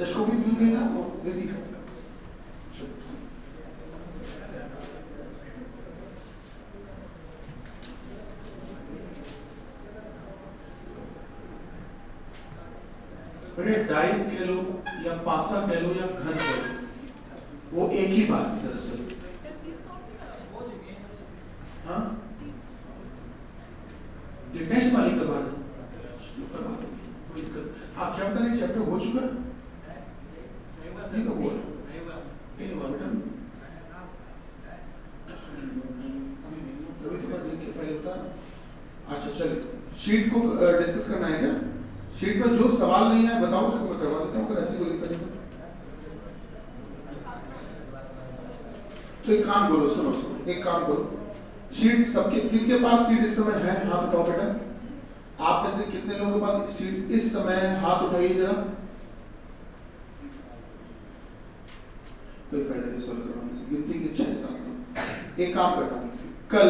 इसको भी व्यू देना तो दे दी। बेटे डाइस कह लो या पासा कह लो या घन कह लो, वो एक ही बात है दरअसल। हाँ ये टेस्ट वाली करवा दो, कोई दिक्कत। हाँ क्या बता रहे, चैप्टर हो चुका है? नहीं तो हुआ नहीं हुआ बेटा, अभी तो बात देख के पहले बता। अच्छा चलिए शीट को डिस्कस करना है क्या? शीट में जो सवाल नहीं है बताओ, उसको मैं करवा देता हूँ, अगर ऐसी कोई दिक्कत नहीं। तो एक काम करो, सुनो सुनो, एक काम करो, शीट सबके, किनके पास सीट इस समय है? हाथ उठाओ बेटा। आप में से कितने लोगों के पास सीट इस समय है? हाथ उठाइए जरा। कोई फायदा नहीं सॉल्व करवाने से, गिनती के 6-7 लोग। एक काम करता हूँ, कल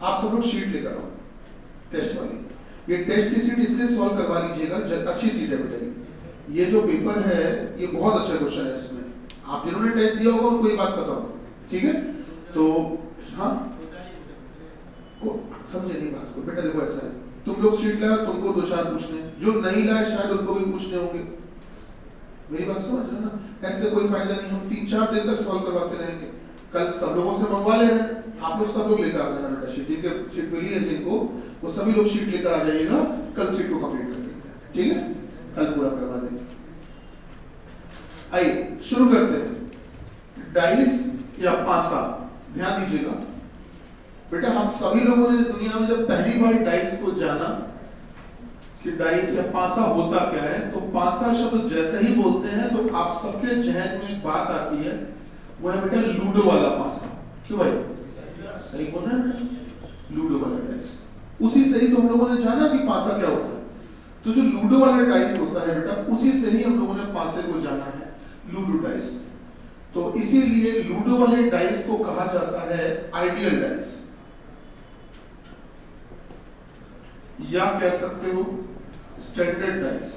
आप सब लोग शीट लेकर आओ टेस्ट वाली। ये टेस्ट की सीट इसलिए सॉल्व करवा लीजिएगा, अच्छी सीट है बेटा। ये जो पेपर है ये बहुत अच्छा क्वेश्चन है, इसमें आप जिन्होंने टेस्ट दिया होगा उनको ये बात बताओ, ठीक है? तो हाँ समझे नहीं बात को बेटा? देखो ऐसा है, तुम लोग शीट लाओ, तुमको 2-4 पूछने, जो नहीं लाए शायद उनको भी पूछने होंगे। मेरी बात समझ रहे हो ना? ऐसे कोई फायदा नहीं, हम 3-4 दिन तक सॉल्व करवाते रहेंगे। कल सब लोगों से मंगवा ले रहे हैं, आप लोग सब लोग लेकर आ जाना बेटा शीट, जिनके शीट मिली है जिनको, वो सभी लोग शीट लेकर आ जाइएगा। कल शीट को कंप्लीट कर देंगे, ठीक है? कल पूरा करवा देंगे। आइए शुरू करते हैं। डाइस या पासा, ध्यान दीजिएगा बेटा, हम सभी लोगों ने दुनिया में जब पहली बार डाइस को जाना कि डाइस या पासा होता क्या है, तो पासा शब्द जैसे ही बोलते हैं तो आप सबके जहन में एक बात आती है, वो है बेटा लूडो वाला पासा। क्यों भाई? सही बोल रहे हैं, लूडो वाला डाइस। उसी से ही तो हम लोगों ने जाना कि पासा क्या होता है। तो जो लूडो वाला डाइस होता है बेटा, उसी से ही हम लोगों ने पासे को जाना है, लूडो डाइस। तो इसीलिए लूडो वाले डाइस को कहा जाता है आइडियल डाइस, या कह सकते हो स्टैंडर्ड डाइस,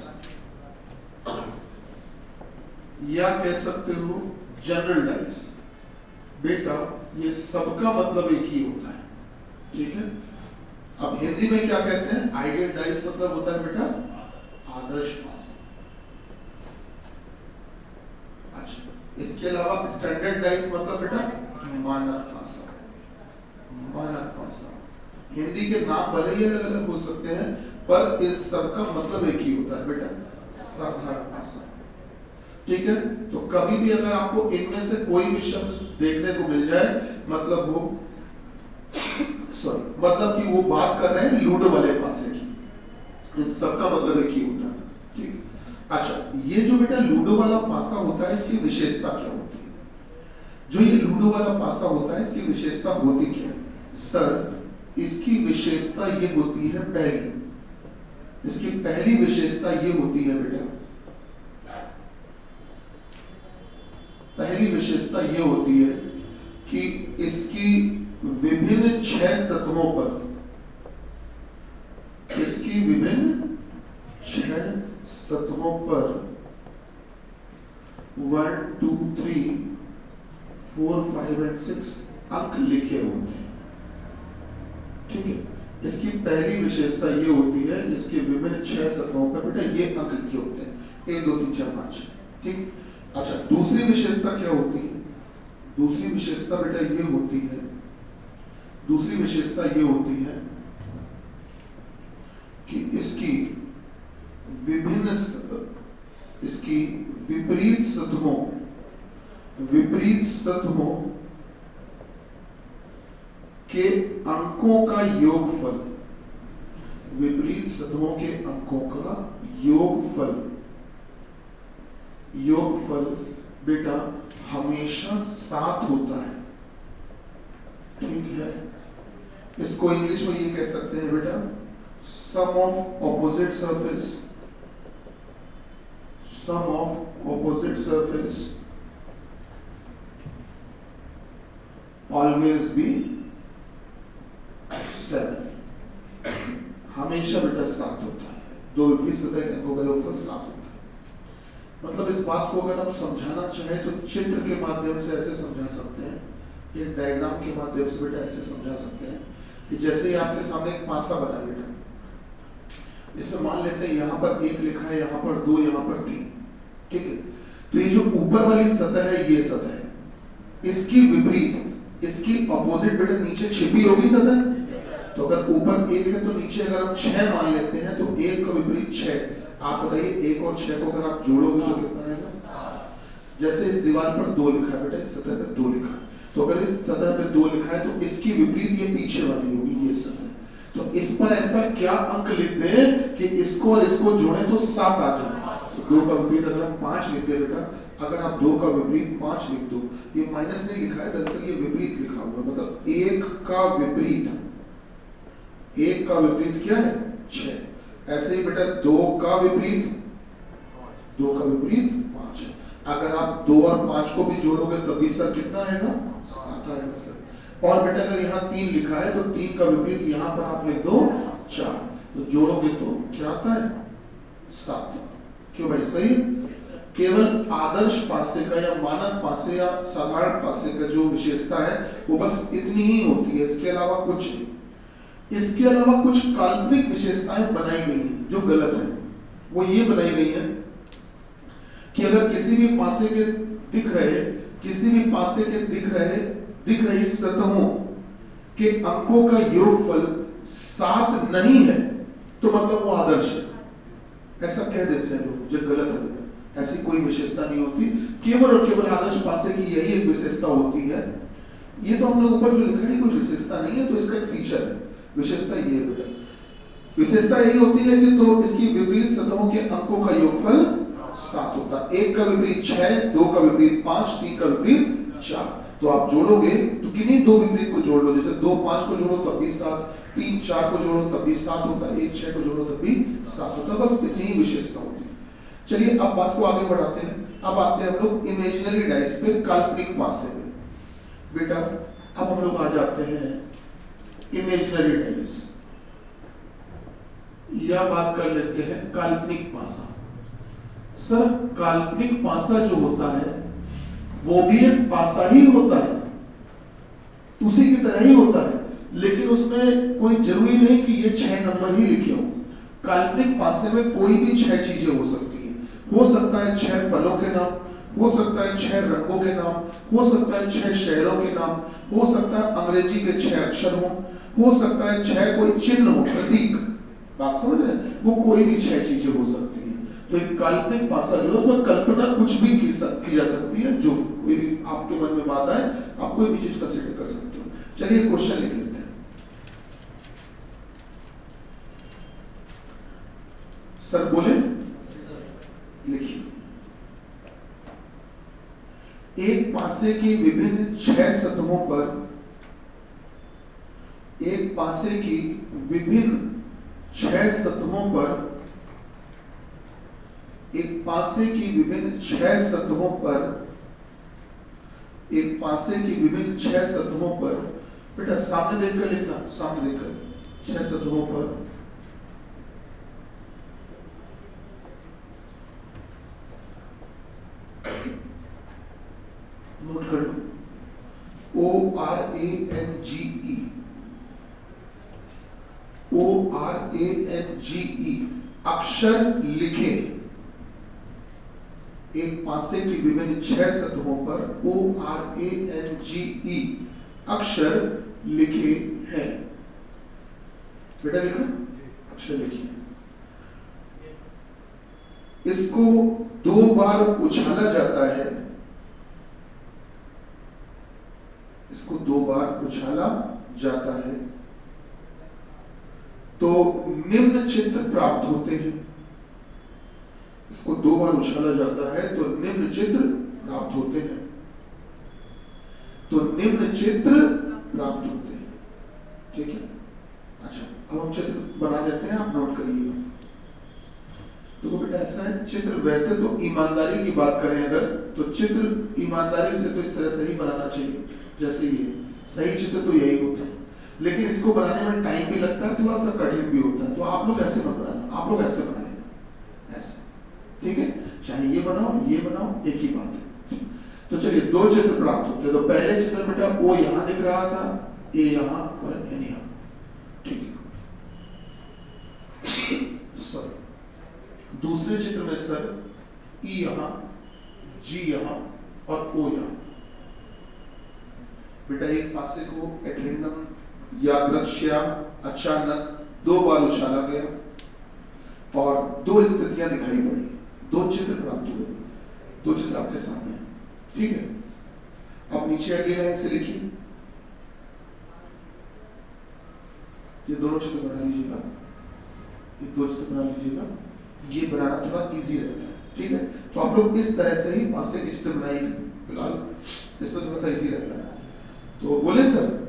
या कह सकते हो जनरल डाइस। बेटा ये सबका मतलब एक ही होता है, ठीक है? अब हिंदी में क्या कहते हैं? आइडियल डाइस मतलब होता है बेटा आदर्श पासा। अच्छा, इसके अलावा स्टैंडर्ड डाइस मतलब बेटा मानक पासा। मानक पासा, हिंदी के नाम भले ही अलग अलग हो सकते हैं, पर इस सबका मतलब एक ही होता है बेटा, साधारण पासा, ठीक है? तो कभी भी अगर आपको इनमें से कोई भी शब्द देखने को मिल जाए, मतलब वो मतलब कि वो बात कर रहे हैं लूडो वाले पासे की। इन सबका मतलब एक ही होता है, ठीक? अच्छा, ये जो बेटा लूडो वाला पासा होता है, इसकी विशेषता क्या होती है? जो ये लूडो वाला पासा होता है, इसकी विशेषता होती क्या है? सर इसकी विशेषता ये होती है, इसकी पहली विशेषता ये होती है बेटा, पहली विशेषता ये होती है कि इसकी विभिन्न 6 सतहों पर, इसकी विभिन्न 6 सतहों पर 1 2 3 4 5 और 6 अंक लिखे होते हैं, ठीक है? इसकी पहली विशेषता ये होती है, इसके विभिन्न 6 सतहों पर बेटा ये अंक लिखे होते हैं, 1 2 3 4 5, ठीक? अच्छा, दूसरी विशेषता क्या होती है? दूसरी विशेषता बेटा ये होती है, दूसरी विशेषता ये होती है कि इसकी विभिन्न, इसकी विपरीत सतहों के अंकों का योगफल, विपरीत सतहों के अंकों का योगफल बेटा हमेशा 7 होता है, ठीक है। इसको इंग्लिश में ये कह सकते हैं बेटा, sum of opposite surface, sum of opposite surface always be 7। हमेशा बेटा 7 होता है, दो विपरीत सतह के अंकों का योगफल 7 होता है। मतलब इस बात को अगर आप समझाना चाहें तो चित्र के माध्यम से ऐसे समझा सकते हैं, एक डायग्राम के माध्यम से बेटा ऐसे समझा सकते हैं कि जैसे ही आपके सामने एक पासा बना बेटा, इसमें मान लेते हैं यहाँ पर 1 लिखा है, यहाँ पर 2, यहाँ पर 3, ठीक है। तो ये जो ऊपर वाली सतह है, ये सतह है, इसकी विपरीत, इसकी अपोजिट बेटा नीचे छिपी होगी सतह। तो अगर ऊपर 1 है तो नीचे अगर आप 6 मान लेते हैं तो 1 का विपरीत 6। आप बताइए 1 और 6 को अगर आप जोड़ोगे तो कितना आएगा? जैसे इस दीवार पर 2 लिखा है बेटा, इस सतह पे 2 लिखा है, तो अगर इस सतह पे 2 लिखा है तो इसकी विपरीत ये पीछे वाली होगी, ये सतह। तो इस पर ऐसा क्या अंक लिख दें कि इसको और इसको जोड़ें तो 7 आ जाए। तो 2 का विपरीत अगर हम 5 लिख दे बेटा, अगर आप 2 का विपरीत 5 लिख दो, ये माइनस नहीं लिखा है, दरअसल ये विपरीत लिखा हुआ है, मतलब 1 का विपरीत, 1 का विपरीत क्या है? 6। ऐसे ही बेटा 2 का विपरीत, 2 का विपरीत 5 है। अगर आप 2 और 5 को भी जोड़ोगे तब भी सर कितना आएगा? 7 आएगा सर। और बेटा अगर यहाँ 3 लिखा है तो 3 का विपरीत यहाँ पर आप लिख दो 4, तो जोड़ोगे तो क्या आता है? 7। क्यों भाई? सही। केवल आदर्श पासे का या मानक पासे या साधारण पासे का जो विशेषता है वो बस इतनी ही होती है, इसके अलावा कुछ नहीं। इसके अलावा कुछ काल्पनिक विशेषताएं बनाई गई हैं जो गलत है। वो ये बनाई गई है कि अगर किसी भी पासे के दिख रही सतहों के अंकों का योगफल 7 नहीं है तो मतलब वो आदर्श है, ऐसा कह देते हैं लोग, जो गलत है। ऐसी कोई विशेषता नहीं होती, केवल और केवल आदर्श पासे की यही एक विशेषता होती है। ये तो हमने ऊपर जो लिखा है कोई विशेषता नहीं है, तो इसका एक फीचर है। विशेषता ये है बेटा, विशेषता यही होती है कि तो इसकी विपरीत सतहों के अंकों का योगफल 7 होता है। 1 का विपरीत 6, 2 का विपरीत 5, 3 का विपरीत 4। तो आप जोड़ोगे तो किन्हीं 2 विपरीत को जोड़ लो, जैसे 2 5 को जोड़ो तब भी 7, 3 4 को जोड़ो तब भी 7 होता है, 1 6 को जोड़ो तब भी 7 होता है। बस इतनी ही विशेषता होती है। चलिए अब बात को आगे बढ़ाते हैं। अब आते हैं हम लोग इमेजिनरी डाइस पे, काल्पनिक पासे पे। बेटा अब हम लोग आ जाते हैं इमेजिनरी डाइस, या बात कर लेते हैं काल्पनिक पासा। सर काल्पनिक पासा जो होता है वो भी एक पासा ही होता है, उसी की तरह ही होता है, लेकिन उसमें कोई जरूरी नहीं कि ये 6 नंबर ही लिखे हो। काल्पनिक पासे में कोई भी 6 चीजें हो सकती है। हो सकता है 6 फलों के नाम, हो सकता है 6 रंगों के नाम, हो सकता है 6 शहरों के नाम, हो सकता है अंग्रेजी के 6 अक्षर हो सकता है 6 कोई चिन्ह हो, प्रतीक। बात समझ रहे हैं? वो कोई भी 6 चीजें हो सकती है। तो एक काल्पनिक पासा जो है उसमें कल्पना कुछ भी की जा सकती है, जो कोई भी आपके मन में बात आए आप कोई भी चीज कंसीडर कर सकते हो। चलिए क्वेश्चन लिख लेते हैं। सर बोले, लिखिए। एक पासे की विभिन्न 6 सतहों पर, एक पासे की विभिन्न 6 सतहों पर, एक पासे की विभिन्न 6 सतहों पर, एक पासे की विभिन्न 6 सतहों पर, बेटा सामने देखकर लिखना, सामने देखकर 6 सतहों पर नोट कर लो, ORANGE, ORANGE अक्षर लिखे। एक पासे की विभिन्न 6 सतहों पर ORANGE अक्षर लिखे हैं। बेटा लिखा, अक्षर लिखिए। इसको 2 बार उछाला जाता है, इसको 2 बार उछाला जाता है तो निम्न चित्र प्राप्त होते हैं। इसको 2 बार उछाला जाता है तो निम्न चित्र प्राप्त होते हैं। तो निम्न चित्र प्राप्त होते हैं। ठीक है, अच्छा अब हम चित्र बना देते हैं, आप नोट करिएगा। तो बेटा ऐसा है, चित्र वैसे तो ईमानदारी की बात करें अगर, तो चित्र ईमानदारी से तो इस तरह से ही बनाना चाहिए जैसे ये सही चित्र तो यही होता है, लेकिन इसको बनाने में टाइम भी लगता है, थोड़ा सा कठिन भी होता है। तो आप लोग ऐसे मत बनाना, आप लोग ऐसे बनाइए ऐसे, ठीक है, चाहे ये बनाओ एक ही बात है। तो चलिए दो चित्र प्राप्त होते हैं। तो पहले चित्र बेटा ओ यहां दिख रहा था, ए यहां और एन यहां, ठीक है। सर दूसरे चित्र में सर ई यहां, जी यहां और ओ यहां। बेटा एक पासे को एटलिंगम यादृच्छया अचानक दो बार उछाला गया और दो स्थितियां दिखाई पड़ी, दो चित्र प्राप्त हुए, दो चित्र आपके सामने हैं, ठीक है। अब नीचे अगली लाइन से लिखिए, ये दोनों चित्र बना लीजिएगा, ये दो चित्र बना लीजिएगा, ये बनाना थोड़ा इजी रहता है, ठीक है। तो आप लोग इस तरह से ही पासे के चित्र बनाइए, फिलहाल इसमें थोड़ा सा इजी रहता है। तो बोले सर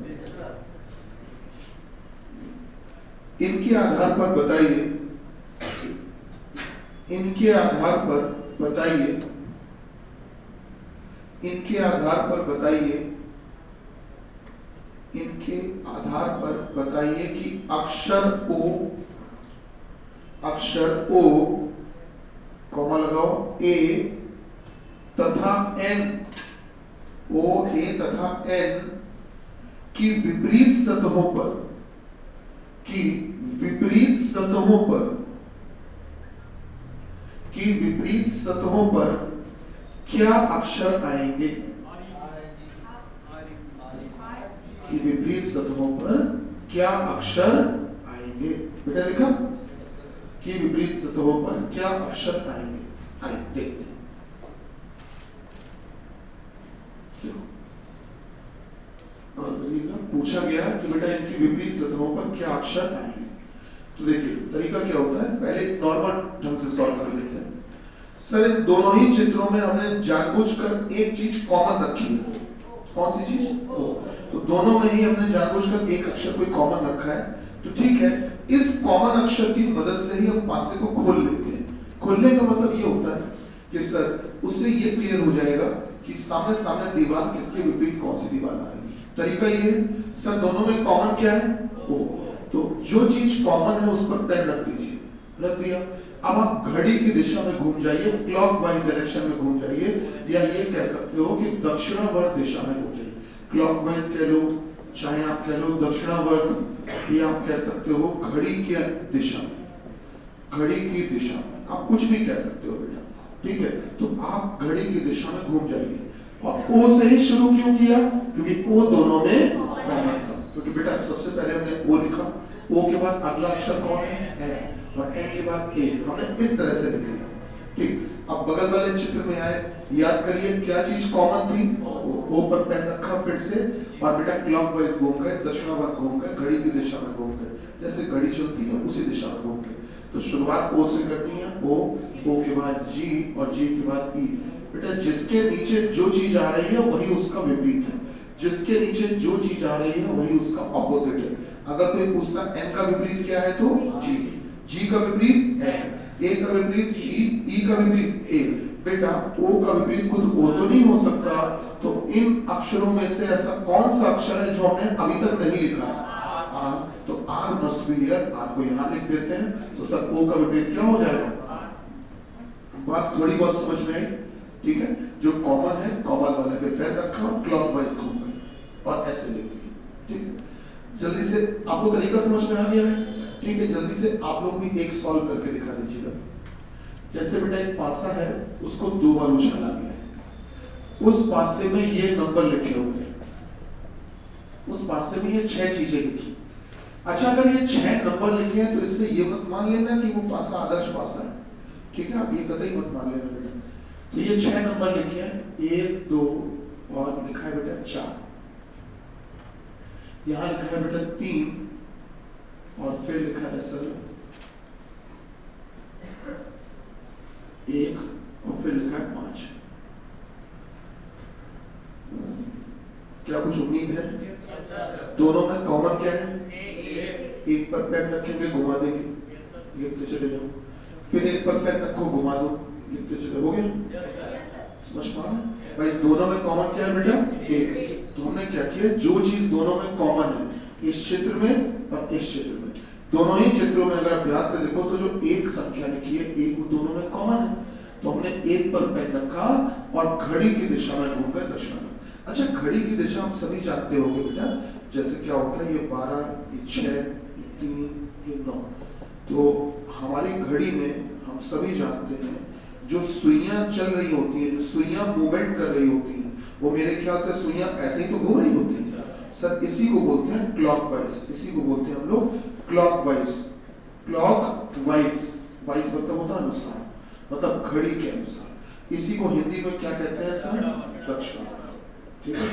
इनके आधार पर बताइए, इनके आधार पर बताइए, इनके आधार पर बताइए, इनके आधार पर बताइए कि अक्षर ओ कॉमा लगाओ ए तथा एन, ओ ए तथा एन की विपरीत सतहों पर, की विपरीत सतहों पर, की विपरीत सतहों पर क्या अक्षर आएंगे, की विपरीत सतहों पर क्या अक्षर आएंगे। बेटा लिखा, की विपरीत सतहों पर क्या अक्षर आएंगे, आइए देखते हैं। पूछा गया कि बेटा इनकी विपरीत सतहों पर क्या अक्षर आएंगे। तो देखिए तरीका क्या होता है, पहले नॉर्मल ढंग से सॉल्व कर लेते हैं। सर इन दोनों ही चित्रों में हमने जानबूझकर एक चीज कॉमन रखी है, कौन सी चीज, तो दोनों में ही हमने जानबूझकर एक अक्षर कोई कॉमन रखा है। तो ठीक है, इस कॉमन अक्षर की मदद से ही हम पासे को खोल लेते हैं। खोलने का मतलब ये होता है कि सर उससे ये क्लियर हो जाएगा कि सामने सामने दीवार किसके विपरीत कौन सी दीवार आ रही है। तरीका ये है, सर दोनों में कॉमन क्या है, ओ, तो जो चीज कॉमन है उस पर पेन रख दीजिए, रख दिया। अब आप घड़ी की दिशा में घूम जाइए, क्लॉकवाइज डायरेक्शन में घूम जाइए, या ये कह सकते हो कि दक्षिणावर्त दिशा में घूम जाइए। क्लॉकवाइज कह लो, चाहे आप कह लो दक्षिणावर्त, या आप कह सकते हो घड़ी की दिशा में, घड़ी की दिशा में, आप कुछ भी कह सकते हो बेटा, ठीक है। तो आप घड़ी की दिशा में घूम जाइए। और ओ से ही शुरू क्यों किया, क्योंकि ओ दोनों में कॉमन था। क्योंकि बेटा सबसे पहले हमने ओ लिखा, ओ के बाद अगला अक्षर कौन है, एन, और एन के बाद ए, हमने इस तरह से लिख लिया, ठीक। अब बगल वाले चित्र में आए, याद करिए क्या चीज कॉमन थी, ओ पर पेन रखा फिर से, और बेटा क्लॉकवाइज घूम गए, दक्षिणावर्त घूम गए, घड़ी की दिशा में घूम गए, जैसे घड़ी चलती है उसी दिशा में घूम गए। तो शुरुआत ओ से करनी है, ओ के बाद जी और जी के बाद ई। बेटा जिसके नीचे जो चीज आ रही है वही उसका विपरीत है, जिसके नीचे जो चीज आ रही है वही उसका ऑपोजिट है। अगर कोई पूछता एन का विपरीत क्या है तो जी, जी का विपरीत एन, ए का विपरीत ई का विपरीत ए। बेटा ओ का विपरीत खुद ओ तो नहीं हो सकता, तो इन अक्षरों में से ऐसा कौन सा अक्षर है जो हमने अभी तक नहीं लिखा, आर, तो R must be here, R को यहां लिख देते हैं। तो सर ओ का विपरीत क्या हो जाएगा, आर। बात थोड़ी बहुत समझ में आई, ठीक है। जो कॉमन है कॉमन वाले पे पेन रखा और क्लॉकवाइज घूम गए और ऐसे लिख दिए, ठीक है। जल्दी से आपको तरीका समझ में आ गया है, ठीक है। जल्दी से आप लोग भी एक सॉल्व करके दिखा दीजिएगा। जैसे बेटा एक पासा है, उसको दो बार उछाला गया है, उस पासे में ये नंबर लिखे हुए हैं, उस पासे में ये 6 चीजें लिखी। अच्छा अगर ये 6 नंबर लिखे हैं तो इससे ये मत मान लेना कि वो पासा आदर्श पासा है, ठीक है। आप ये कतई मत मान लेना बेटा। तो ये 6 नंबर लिखे हैं, 1 2 और लिखा है बेटा 4, यहां लिखा है बेटा 3 और फिर लिखा है सर 1 और फिर लिखा है 5। क्या कुछ उम्मीद है? दोनों में कॉमन क्या है? एक पर पेन रखेंगे, घुमा देंगे, लिखते चले जाओ। फिर एक पर पेन रखो, घुमा दो, लिखते चले, हो गया? समझ पा रहे हैं भाई? दोनों में कॉमन क्या है बेटा? एक। तो हमने क्या किया, जो चीज दोनों में कॉमन है इस चित्र में और इस चित्र में, दोनों ही चित्रों में अगर अभ्यास से देखो तो जो एक संख्या लिखी है एक वो दोनों में कॉमन है, तो हमने एक पर पेन रखा और घड़ी की दिशा में घूम गए दक्षिण में। अच्छा, घड़ी की दिशा आप सभी जानते होंगे बेटा, जैसे क्या होता है, ये 12, ये 6, ये 3, ये 9। तो हमारी घड़ी में हम सभी जानते हैं जो सुइयां चल रही होती है, जो सुइयां मूवमेंट कर रही होती हैं, वो मेरे ख्याल से सुइयां ऐसे ही तो घूम रही होती है सर। इसी को बोलते हैं क्लॉकवाइज, इसी को बोलते हैं हम लोग क्लॉकवाइज। क्लॉकवाइज, वाइज मतलब होता है अनुसार, मतलब घड़ी के अनुसार। इसी को हिंदी में क्या कहते हैं सर? दक्षिणावर्त, ठीक है।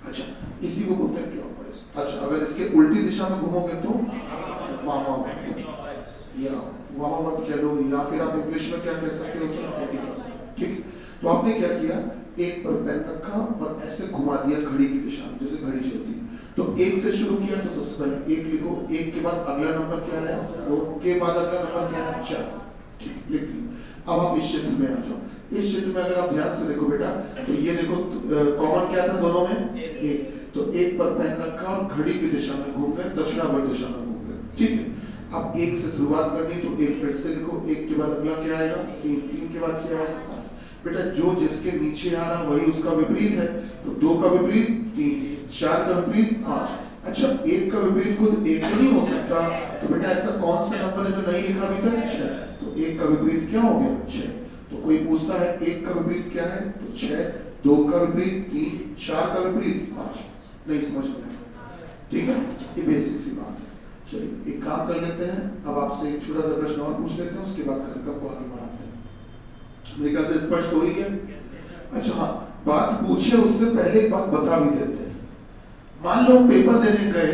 अच्छा, इसी को बोलते हैं क्लॉकवाइज। अच्छा, अगर इसके उल्टी दिशा में घूमोगे तो वामावर्त, या वामावर्त कह लो, या फिर आप इंग्लिश में क्या कह सकते हो सर? ठीक। तो आपने क्या किया, एक पर पेन रखा और ऐसे घुमा दिया घड़ी की दिशा में, जैसे घड़ी चलती है। तो एक से शुरू किया, तो सबसे पहले एक लिखो, एक के बाद अगला नंबर क्या है, दो के बाद अगला नंबर क्या है, 4, ठीक, लिख दिया। अब आप इस चित्र में आ जाओ। इस चित्र में अगर आप ध्यान से देखो बेटा, तो ये देखो कॉमन क्या था दोनों में? एक। तो एक पर पेन रखा और घड़ी की दिशा में घूम गए, दक्षिणावर्त दिशा में घूम गए, ठीक है। अब एक से शुरुआत करनी, तो एक फिर से लिखो, एक के बाद अगला क्या आएगा, 3, 3 के बाद क्या आएगा, 5। बेटा जो जिसके नीचे आ रहा वही उसका विपरीत है, तो 2 का विपरीत 3, 4 का विपरीत 5। अच्छा, एक का विपरीत खुद एक तो नहीं हो सकता, तो बेटा ऐसा कौन सा नंबर है जो नहीं लिखा अभी तक? 6। तो एक का विपरीत क्या हो गया? 6। तो कोई पूछता है एक का विपरीत क्या है, तो 6, 2 का विपरीत 3, 4 का विपरीत 5। नहीं समझ में आया? ठीक है, ये बेसिक सी बात है। चलिए एक काम कर लेते हैं, अब आपसे एक छोटा सा प्रश्न और पूछ लेते हैं, उसके बाद कार्यक्रम को आगे बढ़ाते हैं। मेरे ख्याल से स्पष्ट हो ही गया। अच्छा हाँ, बात पूछे उससे पहले एक बात बता भी देते हैं। मान लो पेपर देने गए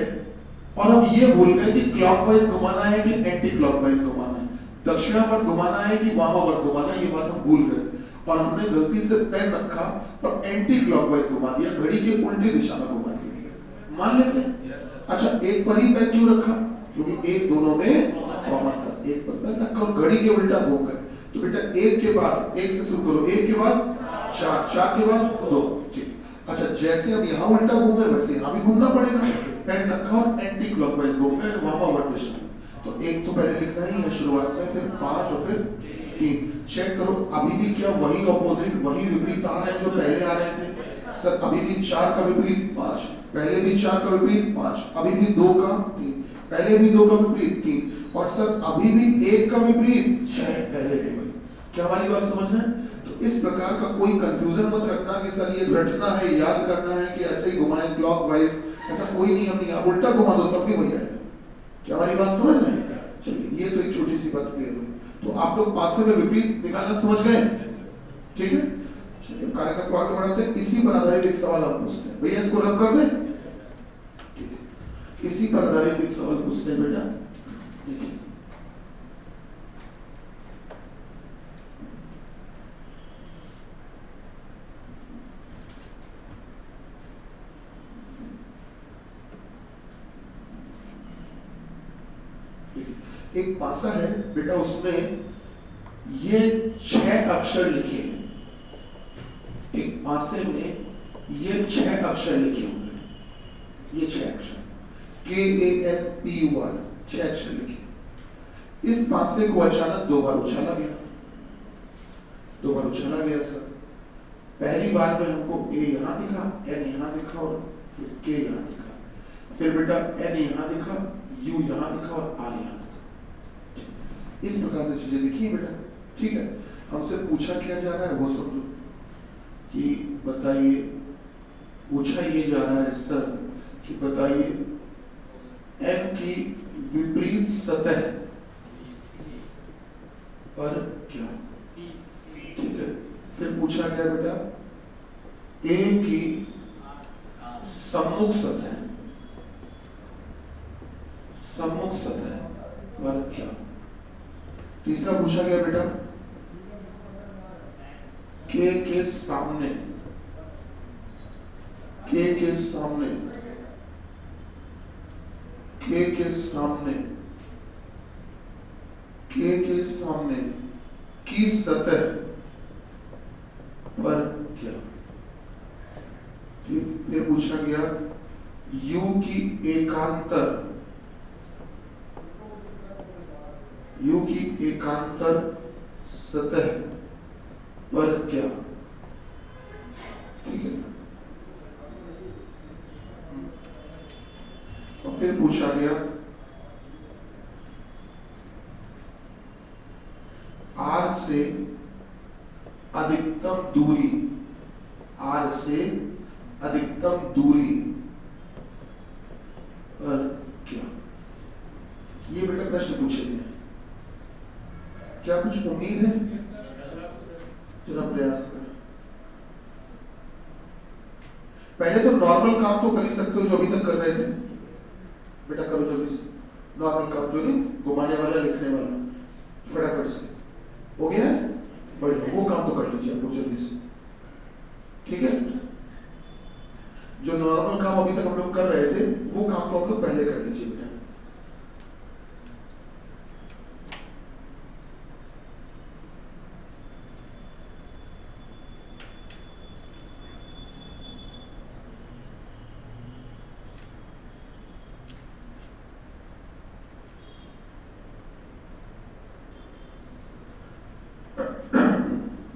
और हम ये भूल गए कि क्लॉकवाइज घुमाना है कि एंटी क्लॉकवाइज घुमाना है, दक्षिणावर्त घुमाना है कि वामावर्त घुमाना है, ये बात हम भूल गए और हमने गलती से पेन रखा और एंटी क्लॉकवाइज घुमा दिया, घड़ी के उल्टी दिशा में घुमा दिया। मान लेते हैं। अच्छा, एक पर ही पेन क्यों रखा? क्योंकि एक दोनों में कॉमन था, एक पर पेन रखा और घड़ी के उल्टा घूम गए। तो बेटा एक के बाद, एक से शुरू करो, एक के बाद 4, 4 के बाद 2, ठीक। अच्छा, जैसे हम यहाँ उल्टा घूमे वैसे यहाँ भी घूमना पड़ेगा। पेन रखा और एंटी क्लॉकवाइज घूम गए वामावर्त दिशा में, तो एक तो पहले लिखना ही है शुरुआत में, फिर 5 और फिर 3। चेक करो अभी भी क्या वही ऑपोजिट, वही विपरीत आ रहे हैं जो पहले आ रहे थे सर? अभी भी 4 का विपरीत 5, पहले भी 4 का विपरीत 5, अभी भी 2 का 3, पहले भी 2 का विपरीत 3, और सर अभी भी 1 का विपरीत 6, पहले भी वही। क्या हमारी बात समझ रहे हैं? तो इस प्रकार का कोई कंफ्यूजन मत रखना कि सर ये रटना है, याद करना है कि ऐसे ही घुमाएं क्लॉकवाइज, ऐसा कोई नहीं। हम यहाँ उल्टा घुमा दो तब भी वही आएगा। क्या हमारी बात समझ रहे हैं? चलिए ये तो एक छोटी सी बात क्लियर हुई। तो आप लोग पासे में विपरीत निकालना समझ गए, ठीक है। चलिए कार्यक्रम को आगे बढ़ाते हैं। इसी पर आधारित एक सवाल हम पूछते हैं, भैया इसको रब कर दें, ठीक है। इसी पर आधारित एक सवाल पूछते हैं बेटा, देखिए एक पासा है बेटा, उसमें ये 6 अक्षर लिखे हैं। एक पासे में ये 6 अक्षर लिखे होंगे, ये 6 अक्षर KANPUR, 6 अक्षर लिखे। इस पासे को अचानक 2 बार उछाला गया, 2 बार उछाला गया सर। पहली बार में हमको A यहां दिखा, N यहां दिखा और फिर K यहां दिखा, फिर बेटा N यहां दिखा, U यहां दिखा और R यहां। इस प्रकार से चीजें लिखी बेटा, ठीक है। हमसे पूछा क्या जा रहा है वो समझो, कि बताइए, पूछा ये जा रहा है सर कि बताइए n की विपरीत सतह पर क्या, ठीक है। फिर पूछा गया बेटा a की सम्मुख सतह, सम्मुख सतह पर क्या। तीसरा पूछा गया बेटा के सामने के सामने, के सामने, के सामने की सतह पर क्या। फिर पूछा गया यू की एकांतर, यू की एकांतर सतह पर क्या। ठीक है। और फिर पूछा गया आर से अधिकतम दूरी, आर से अधिकतम दूरी पर क्या। ये बेटा प्रश्न पूछे गए, क्या कुछ उम्मीद है? जरा प्रयास करें। पहले तो नॉर्मल काम तो कर ही सकते हो जो अभी तक कर रहे थे। बेटा करो जल्दी से नॉर्मल काम, जो नहीं घुमाने वाला लिखने वाला, फटाफट से हो गया है। बढ़िया, वो काम तो कर लीजिए आप लोग जल्दी से। ठीक है, जो नॉर्मल काम अभी तक हम लोग कर रहे थे वो काम तो हम लोग पहले कर लीजिए बेटा।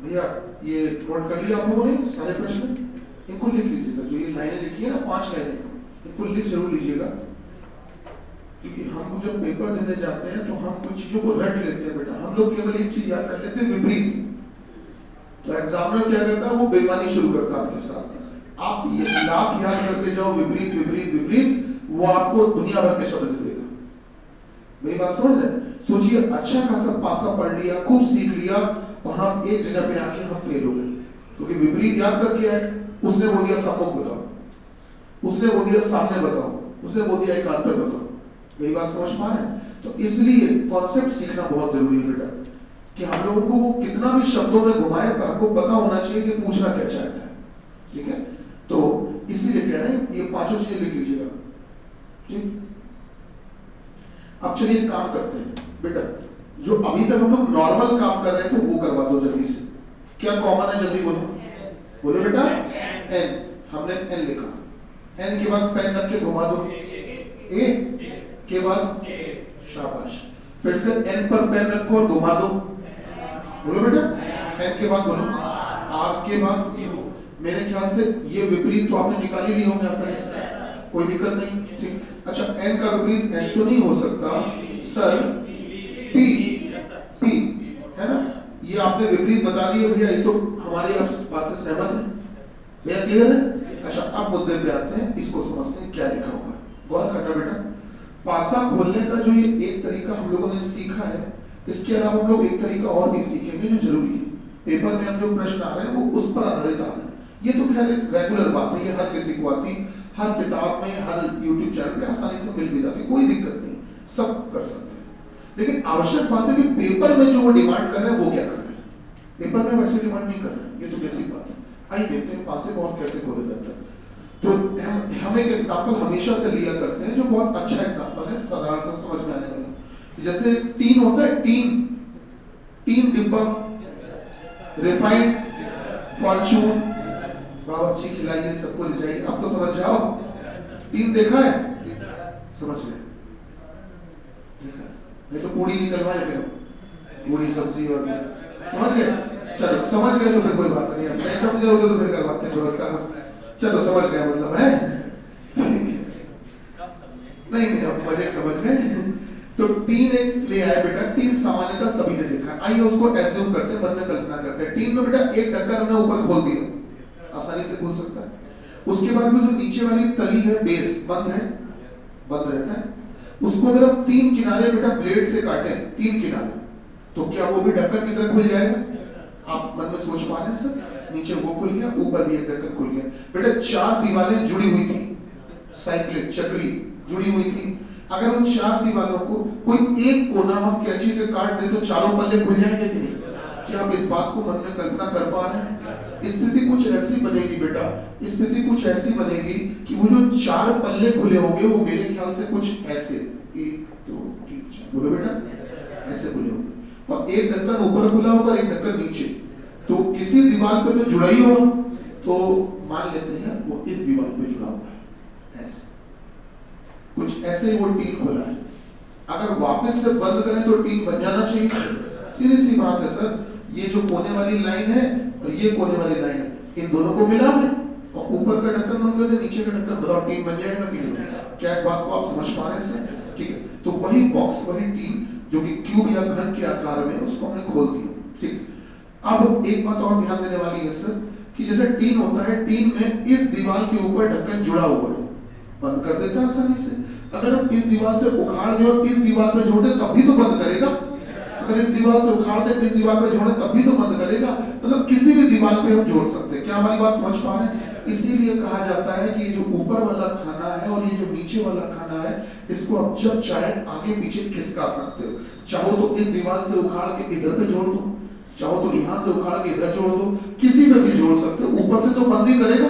भैया ये नोट कर लिया आप लोगों ने सारे प्रश्न, इनको लिख लीजिएगा। जो ये लाइनें लिखी है ना, 5 लाइनें, इनको लिख जरूर लीजिएगा, क्योंकि हम जब पेपर देने जाते हैं तो हम कुछ चीजों को रट लेते हैं बेटा। हम लोग केवल एक चीज याद कर लेते हैं, विपरीत। तो एग्जामिनर क्या करता है, वो बेईमानी शुरू करता है आपके साथ। आप ये लाख याद करके जाओ विपरीत विपरीत विपरीत, वो आपको दुनिया भर के शब्द देगा। मेरी बात समझ रहे? सोचिए अच्छा खासा पासा पढ़ लिया, खूब सीख लिया, और हम एक जगह पे आके हम फेल हो गए, क्योंकि विपरीत याद करके आए। उसने बोल दिया सम्मुख बताओ, उसने बोल दिया सामने बताओ, उसने बोल दिया एकांतर बताओ। मेरी बात समझ पा रहे हैं? तो इसलिए कॉन्सेप्ट सीखना बहुत जरूरी है बेटा, कि हम लोगों को वो कितना भी शब्दों में घुमाए पर आपको पता होना चाहिए कि पूछना क्या चाहता है। ठीक है, तो इसीलिए कह रहे हैं ये 5 चीजें लिख लीजिएगा। ठीक, अब चलिए काम करते हैं बेटा। जो अभी तक हम लोग नॉर्मल काम कर रहे थे वो करवा दो जल्दी से। क्या कॉमन है, जल्दी बोलो, बोलो बेटा। एन, हमने एन लिखा, एन के बाद पेन रख के घुमा दो, ए के बाद शाबाश, फिर से एन पर पेन रखो और घुमा दो, बोलो बेटा। एन के बाद बोलो, आर के बाद यू। मेरे ख्याल से ये विपरीत तो आपने निकाल ही लिए होंगे आसानी से, कोई दिक्कत नहीं। ठीक, अच्छा एन का विपरीत एन तो नहीं हो सकता सर, पी, पी है ना। ये आपने विपरीत बता दिए भैया, ये तो हमारी आप बात से सहमत है भैया, क्लियर है? अच्छा अब मुद्दे पे आते हैं, इसको समझते हैं क्या लिखा हुआ है। गौर करना बेटा, पासा खोलने का जो ये एक तरीका हम लोगों ने सीखा है, इसके अलावा हम लोग एक तरीका और भी सीखेंगे जो जरूरी है। पेपर में हम जो प्रश्न आ रहे हैं वो उस पर आधारित आ रहे हैं। ये तो खैर रेगुलर बात है, ये हर किसी को आती, हर किताब में, हर यूट्यूब चैनल पे आसानी से मिल भी जाती, कोई दिक्कत नहीं, सब कर सकते हैं। लेकिन आवश्यक बात है कि पेपर में जो वो डिमांड कर रहे हैं वो क्या कर रहे हैं। पेपर में वैसे डिमांड नहीं कर रहे हैं, ये तो बेसिक बात है। आइए देखते हैं पासे को और कैसे खोले जाता है। तो हम एक एग्जांपल हमेशा से लिया करते हैं जो बहुत अच्छा एग्जांपल है, साधारण सा समझ में आने वाला। जैसे टीन होता है, टीन, टीन डिब्बा, रिफाइंड, फॉर्च्यून, बाबा जी खिलाइए, सबको ले जाइए। अब तो समझ जाओ, टीन देखा है, समझ गए, देखा नहीं तो पूड़ी निकलवाए, फिर पूड़ी सब्जी और समझ गए। चलो समझ गए तो फिर कोई बात नहीं, नहीं समझे होते तो फिर करवाते हैं व्यवस्था। चलो समझ गए मतलब है, नहीं नहीं अब मजे समझ गए। तो टीन एक ले आए बेटा, टीन सामान्यतः सभी ने देखा है। आइए उसको एज्यूम करते हैं, मन में कल्पना करते हैं। टीन में बेटा एक ढक्कन हमने ऊपर खोल दिया, आसानी से खुल सकता है। उसके बाद में जो नीचे वाली तली है, बेस बंद है, बंद रहता है। उसको अगर हम 3 किनारे बेटा ब्लेड से काटे, 3 किनारे, तो क्या वो भी ढक्कन की तरह खुल जाएगा? आप मन में सोच पा रहे हैं सर? नीचे वो खुल गया, ऊपर भी एक ढक्कन खुल गया। बेटा 4 दीवारें जुड़ी हुई थी, साइक्लिक चक्री जुड़ी हुई थी। अगर उन 4 दीवारों को कोई एक कोना हम कैंची से काट दे तो चारों पल्ले खुल जाएंगे कि नहीं? क्या आप इस बात को मन में कल्पना कर पा रहे हैं? स्थिति कुछ ऐसी बनेगी बेटा, स्थिति कुछ ऐसी बनेगी कि वो जो 4 पल्ले खुले होंगे वो मेरे ख्याल से कुछ ऐसे 1 2 3 4 बोलो बेटा, ऐसे खुले होंगे और एक ढक्कन ऊपर खुला होगा और एक ढक्कन नीचे। तो किसी दीवार पे तो जुड़ा ही होगा, तो मान लेते हैं वो इस दीवार पे जुड़ा हुआ है, ऐसे कुछ ऐसे ही वो टीन खुला है। अगर वापस से बंद करें तो टीन बन जाना चाहिए। सीधी सी बात है सर, ये जो कोने वाली लाइन है और ये कोने वाली लाइन है, इन दोनों को मिला दें और ऊपर का ढक्कन बंद कर दे, नीचे का ढक्कन, बताओ टीन बन जाएगा कि नहीं? क्या इस बात को आप समझ पा रहे हैं सर? ठीक है, तो वही बॉक्स, वही टीन जो कि क्यूब या घन के आकार में, उसको हमने खोल दिया। ठीक, अब एक बात और ध्यान देने वाली है सर कि जैसे टीन होता है, टीन में इस दीवार के ऊपर ढक्कन जुड़ा हुआ है, बंद कर देता है आसानी से। अगर हम इस दीवार से उखाड़ दें और इस दीवार पे जोड़े तब भी तो बंद करेगा। अगर इस दीवार से उखाड़ दें इस दीवार पे जोड़े तब भी तो बंद करेगा। मतलब किसी भी दीवार पे हम जोड़ सकते हैं। क्या हमारी बात समझ पा रहे हैं? इसीलिए कहा जाता है कि ये जो ऊपर वाला खाना है और ये जो नीचे वाला खाना है, इसको आप जब चाहे आगे पीछे खिसका सकते हो। चाहो तो इस दीवार से उखाड़ के इधर पे जोड़ दो, चाहो तो यहाँ से उखाड़ के इधर जोड़ दो, किसी पे भी जोड़ सकते हो। ऊपर से तो बंद ही करेगा,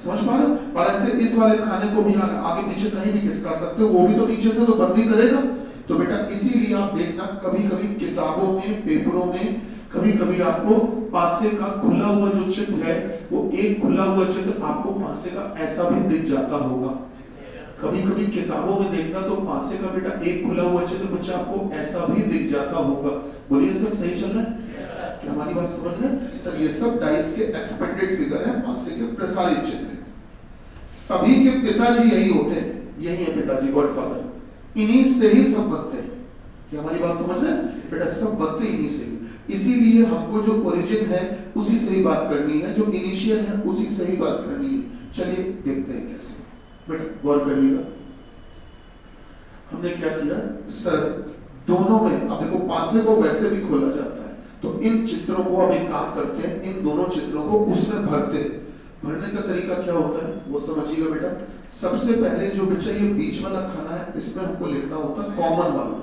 समझ पा रहे हो? और ऐसे इस वाले खाने को भी आगे पीछे कहीं भी खिसका सकते हो, वो भी तो नीचे से तो बंद ही करेगा। तो बेटा इसीलिए आप देखना कभी कभी किताबों में, पेपरों में कभी कभी आपको पासे का खुला हुआ जो चित्र है, वो एक खुला हुआ चित्र आपको पासे का ऐसा भी दिख जाता होगा। कभी कभी किताबों में देखना तो पासे का बेटा एक खुला हुआ चित्र बच्चा आपको ऐसा भी दिख जाता होगा। बोलिए सर, सही चल रहा है? क्या हमारी बात समझ रहे हैं सर? ये सब डाइस के एक्सपेक्टेड फिगर है, पासे के प्रसारित चित्र। सभी के पिताजी यही होते हैं, यही है पिताजी, गॉडफादर। इन्हीं से ही सब बनते हैं। क्या हमारी बात समझ रहे हैं बेटा? सब बनते इन्हीं से ही। इसीलिए हमको जो ओरिजिन है उसी से ही बात करनी है, जो इनिशियल है उसी से ही बात करनी है। चलिए देखते हैं कैसे। बेटा गौर करिएगा, हमने क्या किया सर, दोनों में अब देखो पासे को वैसे भी खोला जाता है, तो इन चित्रों को अब एक काम करते हैं, इन दोनों चित्रों को उसमें भरते हैं। भरने का तरीका क्या होता है वो समझिएगा बेटा। सबसे पहले जो बच्चा ये बीच वाला खाना है, इसमें हमको लिखना होता है कॉमन वाला,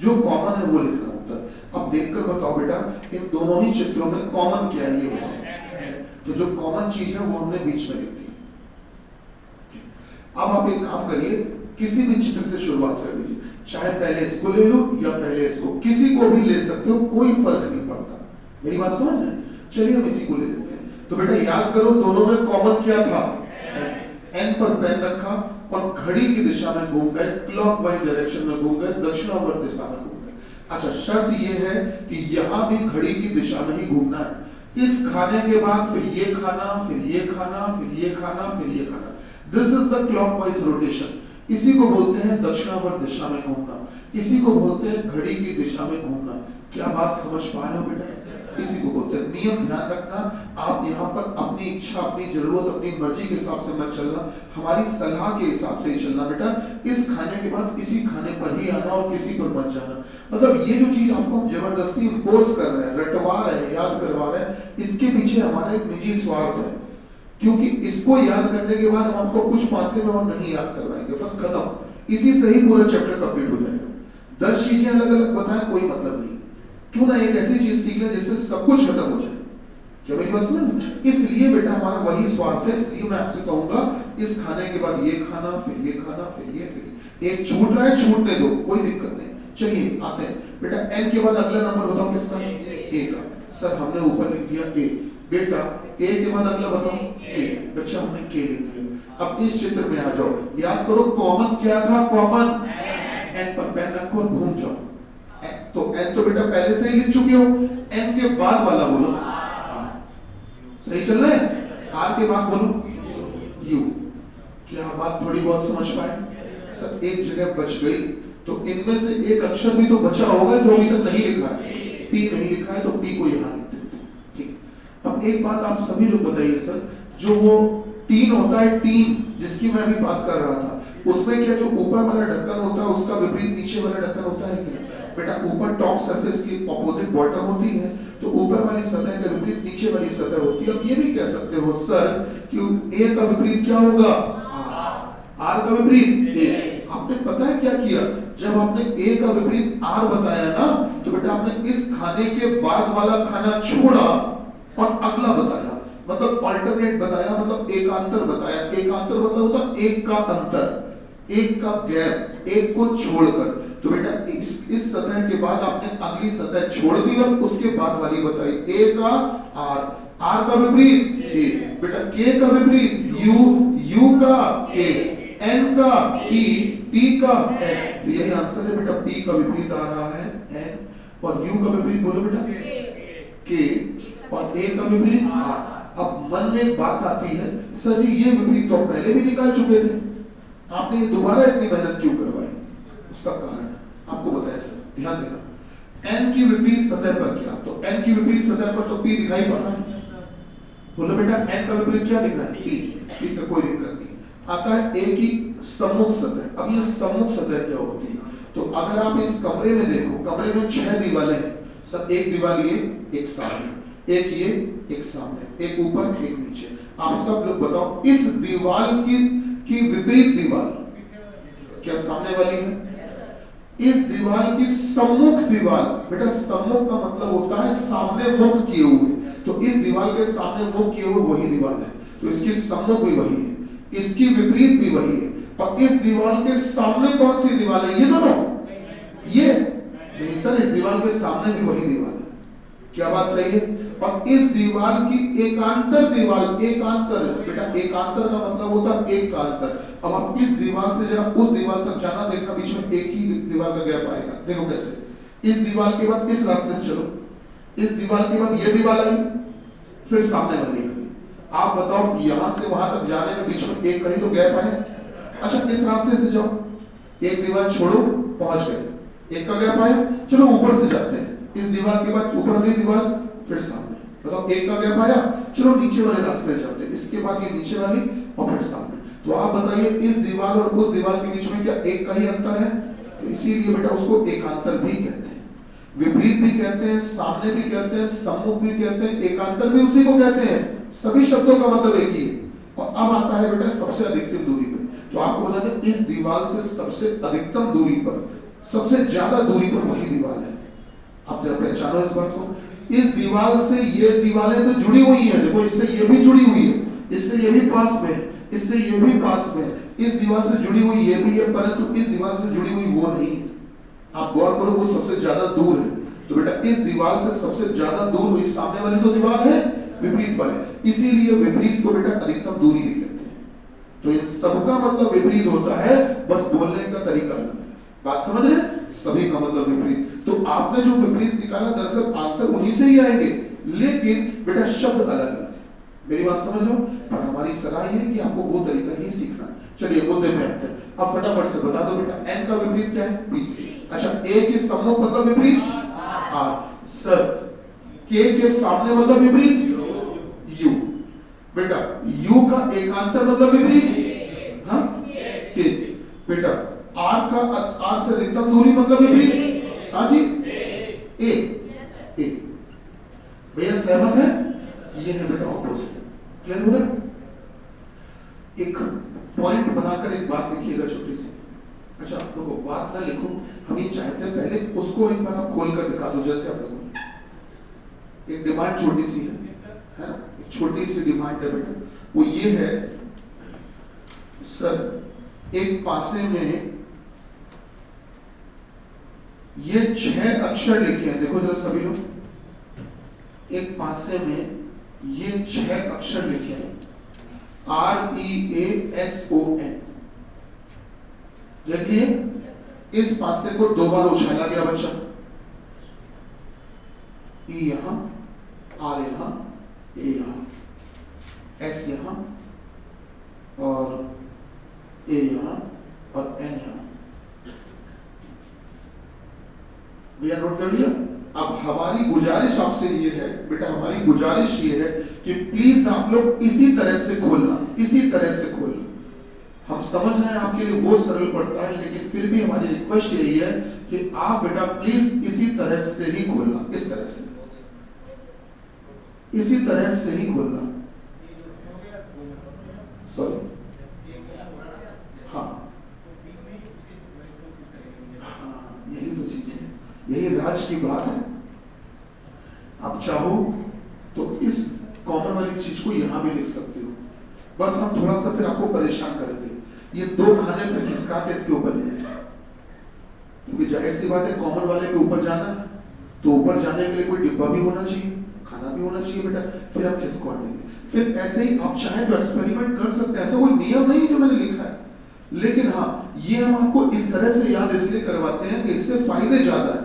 जो कॉमन है वो लिखना होता है। अब देखकर बताओ बेटा, इन दोनों ही चित्रों में कॉमन क्या है, ये बताओ। तो जो कॉमन चीज है वो हमने बीच में लिख दी। अब आप एक काम करिए, किसी भी चित्र से शुरुआत कर दीजिए, चाहे पहले इसको ले लो या पहले इसको, किसी को भी ले सकते हो, कोई फर्क नहीं पड़ता। मेरी बात समझ रहे हैं? चलिए हम इसी को ले लेते हैं। तो बेटा याद करो, दोनों में कॉमन क्या था? एन पर पेन रखा और घड़ी की दिशा में घूम गए, क्लॉकवाइज डायरेक्शन में घूम गए, दक्षिणावर्त दिशा में घूम गए। अच्छा, शर्त यह है कि यहां भी घड़ी की दिशा में ही घूमना है। इस खाने के बाद फिर ये खाना, फिर ये खाना, फिर ये खाना, फिर ये खाना। This is the clockwise rotation. इसी को बोलते हैं दक्षिणावर्त दिशा में घूमना, इसी को बोलते हैं घड़ी की दिशा में घूमना। क्या बात समझ पा रहे हो बेटा? इसी को बोलते हैं। नियम ध्यान रखना, आप यहाँ पर अपनी इच्छा, अपनी जरूरत, अपनी मर्जी के हिसाब से मत चलना, हमारी सलाह के हिसाब से ही चलना बेटा। इस खाने के बाद इसी खाने पर ही आना और किसी पर मत जाना। मतलब ये जो चीज आपको हम जबरदस्ती इम्पोज कर रहे हैं, रटवा रहे हैं, याद करवा रहे हैं, इसके पीछे हमारा एक निजी स्वार्थ है। क्योंकि इसको याद करने के बाद हम आपको कुछ पासे में और नहीं याद करवाएंगे, बस खत्म। इसी से ही पूरा चैप्टर कंप्लीट हो जाएगा। 10 चीजें अलग अलग बताएं, कोई मतलब नहीं। क्यों ना एक ऐसी चीज सीख लें जिससे सब कुछ खत्म हो जाए। क्या मेरी बात समझ? इसलिए बेटा हमारा वही स्वार्थ है। इसलिए मैं आपसे कहूंगा, इस खाने के बाद ये खाना, फिर ये खाना, फिर ये, फिर ये। एक छूट रहा है, छूटने दो, कोई दिक्कत नहीं। चलिए आते हैं बेटा, एन के बाद अगला नंबर बताओ किसका? ए का। सर हमने ऊपर लिख दिया ए। बेटा ए के बाद अगला बताओ के। बच्चा हमने के लिख दिया। अब इस चित्र में आ जाओ, याद करो कॉमन क्या था? कॉमन एन पर पेन रखो और घूम जाओ। तो एन तो बेटा पहले से ही लिख चुके हो, एन के बाद वाला बोलो आर। सही चल रहे हैं? आर के बाद बोलो यू। क्या बात थोड़ी बहुत समझ पाए? सर एक जगह बच गई, तो इनमें से एक अक्षर भी तो बचा होगा जो अभी तक नहीं लिखा है। पी नहीं लिखा है तो पी को यहां लिख देते हैं। ठीक, अब एक बात आप सभी लोग बताइए सर, जो वो टीन होता है, टीन जिसकी मैं अभी बात कर रहा था, उसमें क्या जो ऊपर वाला ढक्कन होता है उसका विपरीत नीचे वाला ढक्कन होता है कि नहीं? बेटा ऊपर टॉप सरफेस की ऑपोजिट बॉटम होती है, तो ऊपर वाली सतह के विपरीत नीचे वाली सतह होती है। अब ये भी कह सकते हो सर कि ए का विपरीत क्या होगा? आर का विपरीत ए। आप आपने पता है क्या किया, जब आपने ए का विपरीत आर बताया ना, तो बेटा आपने इस खाने के बाद वाला खाना छोड़ा और अगला बताया, मतलब ऑल्टरनेट बताया, मतलब एकांतर बताया। एकांतर मतलब होता एक का अंतर, एक का गैप, एक को छोड़कर। तो बेटा इस सतह के बाद आपने अगली सतह छोड़ दी और उसके बाद वाली बताई। ए का आर, आर का विपरीत ए, बेटा के का विपरीत यू, यू का के, एन का पी, पी का एन। तो यही आंसर है बेटा, पी का विपरीत आ रहा है एन, और यू का विपरीत बोलो बेटा के, और ए का विपरीत आर। अब मन में एक बात आती है, सर जी ये विपरीत तो पहले भी निकाल चुके थे, आपने दोबारा इतनी मेहनत क्यों करवाई? उसका कारण आपको बताया सर, ध्यान देना। एन की विपरीत सतह पर क्या, तो एन की विपरीत सतह पर तो पी दिखाई पड़ रहा है, बोलो बेटा एन का विपरीत क्या दिख रहा है? पी। ठीक है, कोई दिक्कत नहीं। आता है ए की सम्मुख सतह। अब ये सम्मुख सतह क्या होती है? तो अगर आप इस कमरे में देखो, कमरे में 6 दीवारें हैं सर, एक दीवार ये, एक सामने, एक ये, एक सामने, एक ऊपर, एक नीचे। आप सब लोग बताओ, इस दीवार की विपरीत दीवार क्या सामने वाली है? इस दीवार की सम्मुख दीवार, बेटा सम्मुख का मतलब होता है सामने मुख किए हुए, तो इस दीवार के सामने मुख किए हुए वही दीवार है, तो इसकी सम्मुख भी वही है, इसकी विपरीत भी वही है। और इस दीवार के सामने कौन सी दीवार है? ये दोनों, ये नहीं सर, इस दीवार के सामने भी वही दीवार है। क्या बात सही है? और इस दीवार की एकांतर दीवार, एकांतर बेटा एकांतर का मतलब होता है एक का अंतर। अब आप इस दीवार से जरा उस दीवार तक जाना, देखना बीच में एक ही दीवार का गैप आएगा। देखो कैसे, इस दीवार के बाद इस रास्ते से चलो, इस दीवार के बाद ये दीवार आई, फिर सामने वाली आई। आप बताओ यहां से वहां तक जाने में बीच में एक कहीं तो गैप आए? अच्छा इस रास्ते से जाओ, एक दीवार छोड़ो, पहुंच गए, एक का गैप आया। चलो ऊपर से जाते हैं, इस दीवार के बाद ऊपर वाली दीवार, फिर सामने, बताओ एक का गैप आया। चलो नीचे वाले रास्ते जाते हैं, इसके बाद ये नीचे वाली और फिर सामने। तो आप बताइए इस दीवार और उस दीवार के बीच में क्या एक का ही अंतर है? तो इसीलिए बेटा उसको एकांतर भी कहते हैं, विपरीत भी कहते हैं, सामने भी कहते हैं, सम्मुख भी कहते हैं, एकांतर भी उसी को कहते हैं। सभी शब्दों का मतलब एक ही है। और अब आता है बेटा सबसे अधिकतम दूरी पे। तो आपको बता दें इस दीवार से सबसे अधिकतम दूरी पर, सबसे ज्यादा दूरी पर वही दीवार है। आप जरा पहचानो इस बात को। इस दीवार से ये दीवारें तो जुड़ी हुई हैं, देखो इससे ये भी जुड़ी हुई है, इससे ये भी पास में, इससे ये भी पास में, इस दीवार से जुड़ी हुई ये भी है, परंतु इस दीवार से जुड़ी हुई वो नहीं है। आप गौर करो, वो सबसे ज्यादा दूर है। तो बेटा इस दीवार से सबसे ज्यादा दूर हुई सामने वाली तो दीवार है, विपरीत वाले, इसीलिए विपरीत को बेटा अधिकतम दूरी भी कहते हैं। तो इन सबका मतलब विपरीत होता है, बस बोलने का तरीका अलग है। बात समझ रहे? सभी का मतलब विपरीत। तो आपने जो विपरीत निकाला, दरअसल आंसर उन्हीं से ही आएंगे, लेकिन बेटा शब्द अलग अलग है। मेरी बात समझ लो? पर हमारी सलाह ये है कि आपको वो तरीका ही सीखना है। चलिए मुद्दे में आते हैं। अब फटाफट से बता दो बेटा, एन का विपरीत क्या है? पी। अच्छा ए के सम्मुख मतलब विपरीत आर। सर के सामने मतलब विपरीत यू। बेटा यू का एकांतर मतलब विपरीत, हाँ के। बेटा आर का, आर से अधिकतम दूरी मतलब विपरीत, हाँ जी ए। ए भैया सहमत है? ये है बेटा ऑपोजिट। क्लियर हो रहा है? एक पॉइंट बनाकर एक बात लिखिएगा छोटी सी। अच्छा आप लोगों को बात ना लिखो, हम ये चाहते हैं पहले उसको एक बार आप खोल कर दिखा दो। जैसे आप लोगों ने एक डिमांड छोटी सी है ना, एक छोटी सी डिमांड है बेटा, वो ये है सर एक पासे में ये 6 अक्षर लिखे हैं, देखो जरा सभी लोग, एक पासे में ये 6 अक्षर लिखे हैं, REASON। देखिए इस पासे को 2 बार उछाला गया बच्चा, ई यहां, आर यहां, ए यहां, एस यहां और ए यहां और एन यहां। भैया नोट कर लिया? अब हमारी गुजारिश आपसे ये है बेटा, हमारी गुजारिश ये है कि प्लीज आप लोग इसी तरह से खोलना, इसी तरह से खोलना। हम समझ रहे हैं आपके लिए वो सरल पड़ता है, लेकिन फिर भी हमारी रिक्वेस्ट यही है कि आप बेटा प्लीज इसी तरह से ही खोलना, इस तरह से, इसी तरह से ही खोलना। सॉरी, हाँ यही राज की बात है। आप चाहो तो इस कॉमन वाली चीज को यहां भी लिख सकते हो, बस हम थोड़ा सा फिर आपको परेशान करेंगे। ये 2 खाने फिर खिसका के इसके ऊपर ले आए, क्योंकि जाहिर सी बात है कॉमन वाले के ऊपर जाना है, तो ऊपर जाने के लिए कोई डिब्बा भी होना चाहिए, खाना भी होना चाहिए बेटा, फिर हम खिसकवा देंगे। फिर ऐसे ही आप चाहे तो एक्सपेरिमेंट कर सकते हैं, ऐसा कोई नियम नहीं जो मैंने लिखा है, लेकिन हाँ ये हम आपको इस तरह से याद इसलिए करवाते हैं कि इससे फायदे ज्यादा है।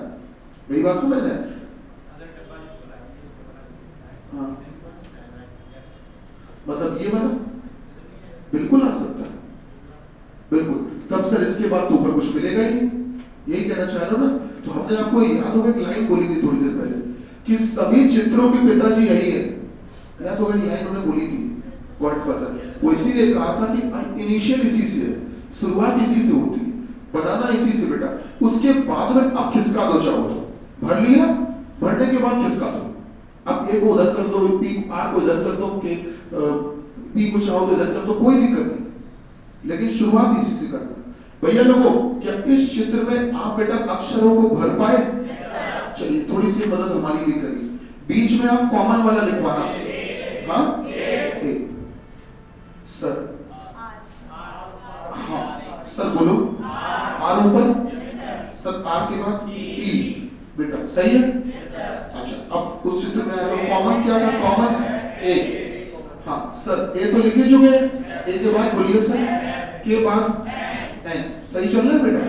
मेरी बात समझ रहे हैं? हाँ मतलब ये वाला बिल्कुल आ सकता है, बिल्कुल। तब सर इसके बाद तो ऊपर कुछ मिलेगा ही नहीं, यही कहना चाह रहे हो ना। तो हमने आपको याद होगा एक लाइन बोली थी थोड़ी देर पहले कि सभी चित्रों के पिताजी यही है, याद होगा ये लाइन उन्होंने बोली थी गॉडफादर। वो इसीलिए कहा था कि इनिशियल इसी से है, शुरुआत इसी से होती है, बनाना इसी से बेटा, उसके बाद में आप खिसका दो, चाहो तो भर लिया, भरने के बाद खिसका दो। अब ए को उधर कर दो, पी आर को इधर कर दो, के पी को चाहो तो इधर कर दो, कोई दिक्कत नहीं, लेकिन शुरुआत इसी से करना। भैया लोगों, क्या इस चित्र में आप बेटा अक्षरों को भर पाए? चलिए थोड़ी सी मदद हमारी भी करिए, बीच में आप कॉमन वाला लिखवाना। हाँ ए सर, हाँ सर बोलो, आर ऊपर, सर आर के बाद ई, बेटा सही है? अच्छा अब उस चित्र में आ जाओ, कॉमन क्या था? Common A. हाँ सर ए तो लिखे चुके हैं, ए के बाद बोलिए सर, के बाद एन, सही चल रहा है बेटा?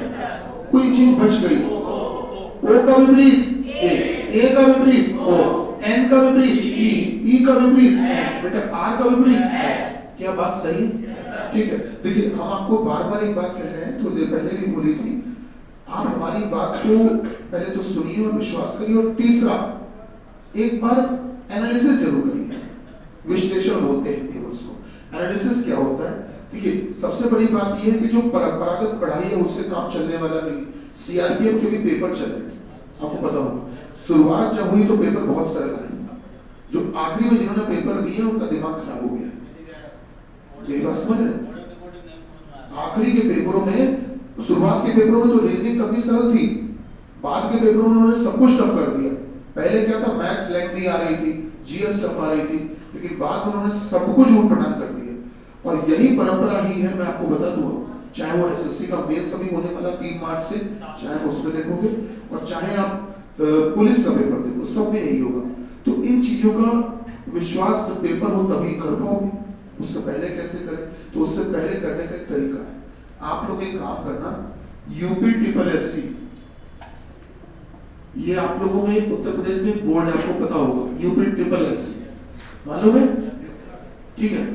कोई चीज बच गई, ओ का विपरीत ए का विपरीत ओ, एन का विपरीत ई का विपरीत एन, बेटा आर का विपरीत एस। क्या बात सही है? ठीक है। देखिए हम आपको बार बार एक बात कह रहे हैं, थोड़ी देर पहले भी बोली थी, आप हमारी बात को पहले तो सुनिए और विश्वास करिए, और तीसरा एक बार एनालिसिस जरूर करिए। विश्लेषण बोलते हैं उसको। एनालिसिस क्या होता है? देखिए सबसे बड़ी बात यह है कि जो परंपरागत पढ़ाई है उससे काम चलने वाला नहीं। सीआरपीएफ के भी पेपर चले, आपको पता होगा, शुरुआत जब हुई तो पेपर बहुत सरल आए, जो आखिरी में जिन्होंने पेपर दिए उनका दिमाग खराब हो गया। मेरी बात समझ रहे? आखिरी के पेपरों में, शुरुआत के पेपरों में तो रीजनिंग तब भी सरल थी, बाद के पेपरों में उन्होंने सब कुछ टफ कर दिया। पहले क्या था, मैथ्स लेंथी आ रही थी, जीएस टफ आ रही थी, लेकिन बाद में उन्होंने सब कुछ ऊट-पटांग कर दिया। और यही परंपरा ही है, मैं आपको बता दूं, चाहे वो एसएससी का मेंस अभी होने वाला 3 मार्च से, चाहे उसमें देखोगे, और चाहे आप पुलिस का पेपर देखो, सब में यही होगा। तो इन चीजों का विश्वास जब पेपर हो तभी कर पाओगे, उससे पहले कैसे करें? तो उससे पहले करने का एक तरीका है, आप लोग एक काम करना, यूपी-SSC, ये आप लोगों में उत्तर प्रदेश में बोर्ड है, आपको पता होगा, यूपी-SSC मालूम है? ठीक है।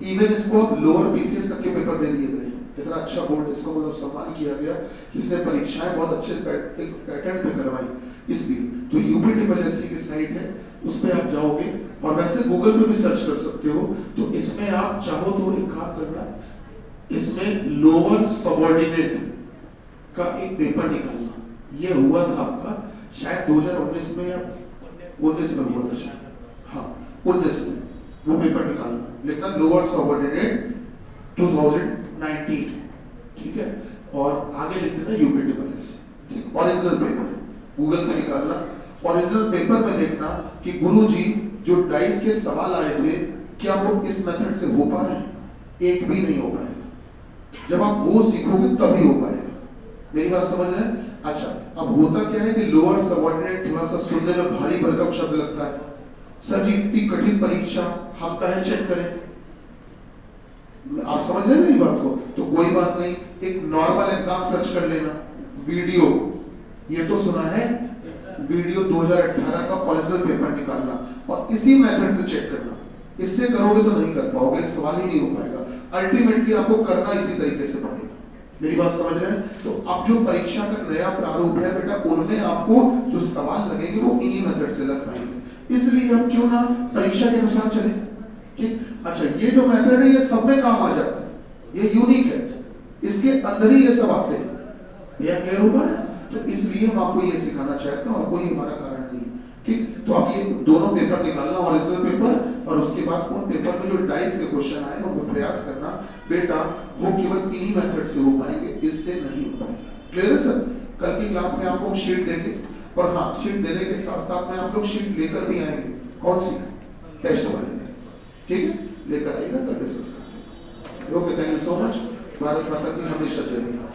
इवन इसको अब लोअर बीसीएस तक के पेपर दे दिए गए, इतना अच्छा बोर्ड है, इसको मतलब सम्मान किया गया कि इसने परीक्षाएं बहुत अच्छे एक पैटर्न पे करवाई। इसलिए तो यूपी-SSC की साइट है, उस पर आप जाओगे, और वैसे गूगल पे भी सर्च कर सकते हो। तो इसमें आप चाहो तो एक काम करना, इसमें लोअर सबऑर्डिनेट का एक पेपर निकालना। ये हुआ था आपका शायद 2019 में या 19 में हुआ था शायद, हाँ 19 में, वो पेपर निकालना, लिखना लोअर सबऑर्डिनेट 2019, ठीक है, और आगे लिख देना यूपी-SSC, ठीक। ओरिजिनल पेपर गूगल पे निकालना, ओरिजिनल पेपर में देखना कि गुरुजी जो डाइस के सवाल आए थे क्या वो इस मेथड से हो पा रहे हैं? एक भी नहीं हो पाएगा। जब आप वो सीखोगे तभी हो पाएगा। मेरी बात समझ रहे हैं? अच्छा अब होता क्या है कि लोअर सबऑर्डिनेट थोड़ा सा सुनने में भारी भरकम शब्द लगता है, सर जी इतनी कठिन परीक्षा हम कहें चेक करें, आप समझ रहे हैं मेरी बात को? तो कोई बात नहीं, एक नॉर्मल एग्जाम सर्च कर लेना, वीडियो, ये तो सुना है, वीडियो 2018 का ओरिजिनल पेपर निकालना और इसी मेथड से चेक करना। इससे करोगे तो नहीं कर पाओगे, सवाल ही नहीं हो पाएगा। अल्टीमेटली आपको करना इसी तरीके से पड़ेगा। मेरी बात समझ रहे हैं? तो अब जो परीक्षा का नया प्रारूप है बेटा, उनमें आपको जो सवाल लगेंगे वो इन्हीं मेथड से लग पाएंगे। इसलिए हम क्यों ना परीक्षा के अनुसार चले, ठीक? अच्छा ये जो मेथड है ये सब में काम आ जाता है, ये यूनिक है, इसके अंदर ही ये सब आते हैं। ये क्लियर हो पा रहा है? तो इसलिए हम आपको ये सिखाना चाहते हैं और कोई हमारा कारण नहीं है, ठीक। तो आप ये दोनों पेपर निकालना, ओरिजिनल पेपर, और उसके बाद उन पेपर में जो डाइस के क्वेश्चन आए उनको प्रयास करना बेटा, वो केवल इन्हीं मेथड से हो पाएंगे, इससे नहीं हो पाएगा। क्लियर है सर? कल की क्लास में आपको शीट देंगे, और हाँ शीट देने के साथ साथ में आप लोग शीट लेकर भी आएंगे। कौन सी? टेस्ट वाली, ठीक है, लेकर आइएगा, कल डिस्कस करेंगे। Okay, thank you so much. Bharat माता की हमेशा जय हो।